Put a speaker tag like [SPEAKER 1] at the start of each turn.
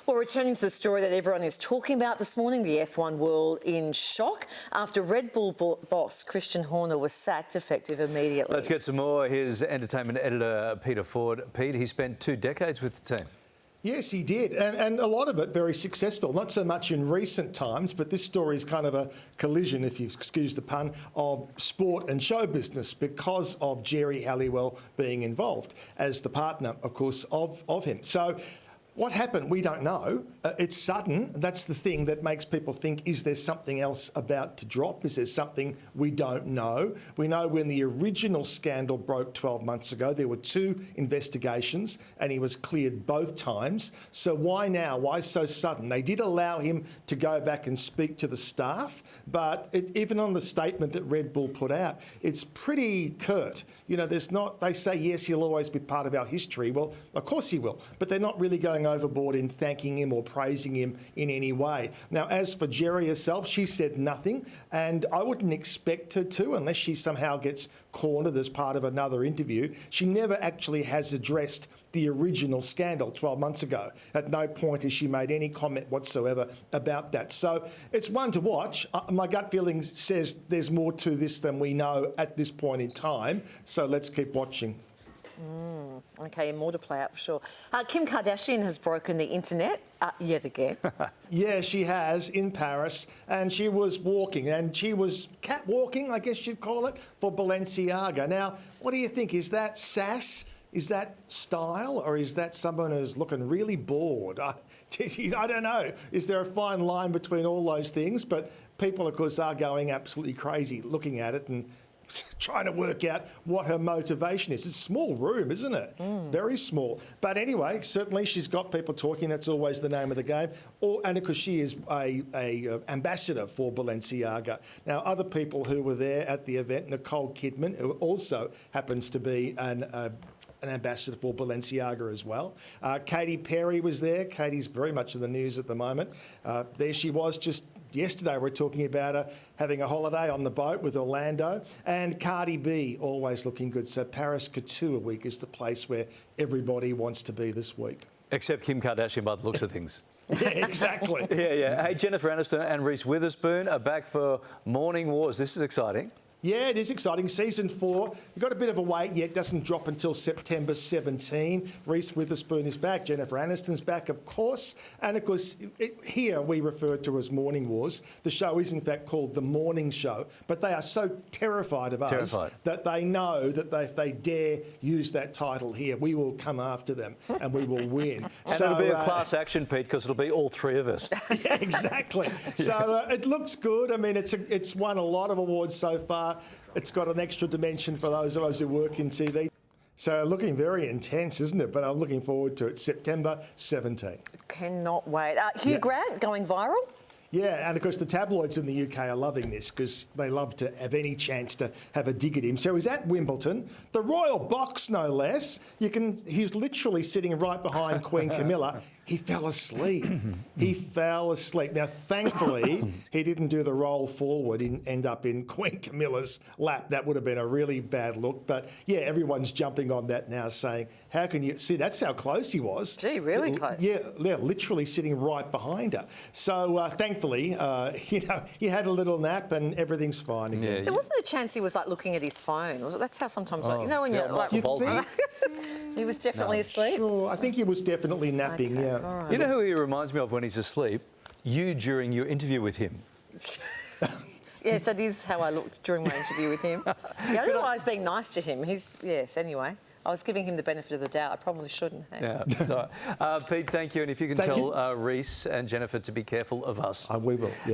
[SPEAKER 1] Well, returning to the story that everyone is talking about this morning, the F1 world in shock after Red Bull boss Christian Horner was sacked effective immediately.
[SPEAKER 2] Let's get some more. Here's entertainment editor Peter Ford. Pete, he spent 2 decades with the team.
[SPEAKER 3] Yes, he did, and a lot of it very successful. Not so much in recent times, but this story is kind of a collision, if you excuse the pun, of sport and show business because of Jerry Halliwell being involved as the partner, of course, of him. So what happened, we don't know. It's sudden. That's the thing that makes people think, is there something else about to drop? Is there something we don't know? We know when the original scandal broke 12 months ago, there were 2 investigations and he was cleared both times. So why now? Why so sudden? They did allow him to go back and speak to the staff, but even on the statement that Red Bull put out, it's pretty curt. You know, they say, yes, he'll always be part of our history. Well, of course he will, but they're not really going overboard in thanking him or praising him in any way. Now, as for Jerry herself, she said nothing, and I wouldn't expect her to unless she somehow gets cornered as part of another interview. She never actually has addressed the original scandal 12 months ago. At no point has she made any comment whatsoever about that. So it's one to watch. My gut feeling says there's more to this than we know at this point in time, so let's keep watching.
[SPEAKER 1] Okay, more to play out for sure. Kim Kardashian has broken the internet yet again.
[SPEAKER 3] Yeah, she has, in Paris, and she was walking, and she was catwalking, I guess you'd call it, for Balenciaga. Now, what do you think? Is that sass? Is that style, or is that someone who's looking really bored? I don't know. Is there a fine line between all those things? But people, of course, are going absolutely crazy looking at it and trying to work out what her motivation is. It's a small room, isn't it? Very small. But anyway, certainly she's got people talking. That's always the name of the game. And of course, she is a ambassador for Balenciaga. Now, other people who were there at the event, Nicole Kidman, who also happens to be an ambassador for Balenciaga as well. Katy Perry was there. Katy's very much in the news at the moment. There she was just yesterday. We're talking about her having a holiday on the boat with Orlando. And Cardi B, always looking good. So Paris Couture Week is the place where everybody wants to be this week.
[SPEAKER 2] Except Kim Kardashian by the looks of things.
[SPEAKER 3] Yeah, exactly.
[SPEAKER 2] Yeah. Hey, Jennifer Aniston and Reese Witherspoon are back for Morning Wars. This is exciting.
[SPEAKER 3] Yeah, it is exciting. Season 4, you've got a bit of a wait yet. Doesn't drop until September 17. Reese Witherspoon is back. Jennifer Aniston's back, of course. And, of course, here we refer to as Morning Wars. The show is, in fact, called The Morning Show. But they are so terrified of us that they know that if they dare use that title here, we will come after them and we will win.
[SPEAKER 2] And it'll be a class action, Pete, because it'll be all 3 of us.
[SPEAKER 3] Yeah, exactly. So it looks good. I mean, it's won a lot of awards so far. It's got an extra dimension for those of us who work in TV. So looking very intense, isn't it? But I'm looking forward to it. September 17.
[SPEAKER 1] Cannot wait. Hugh Grant going viral?
[SPEAKER 3] Yeah, and of course the tabloids in the UK are loving this because they love to have any chance to have a dig at him. So he's at Wimbledon, the royal box no less. He's literally sitting right behind Queen Camilla. He fell asleep. He fell asleep. Now, thankfully, he didn't do the roll forward and end up in Queen Camilla's lap. That would have been a really bad look. But, yeah, everyone's jumping on that now saying, how can you... See, that's how close he was.
[SPEAKER 1] Gee, really close.
[SPEAKER 3] Yeah, literally sitting right behind her. So, thankfully, he had a little nap and everything's fine again.
[SPEAKER 2] Yeah,
[SPEAKER 1] there wasn't a chance he was, like, looking at his phone. That's how sometimes, when you're... Like,
[SPEAKER 3] you think?
[SPEAKER 1] He was definitely asleep?
[SPEAKER 3] Sure, I think he was definitely napping,
[SPEAKER 1] okay,
[SPEAKER 3] yeah.
[SPEAKER 1] Right.
[SPEAKER 2] You know who he reminds me of when he's asleep? You during your interview with him.
[SPEAKER 1] Yes, that is how I looked during my interview with him. Yeah, I don't know why I was being nice to him. Yes, anyway. I was giving him the benefit of the doubt. I probably shouldn't have.
[SPEAKER 2] Yeah. Pete, thank you. And if you can tell Reese and Jennifer to be careful of us.
[SPEAKER 3] We will, yeah.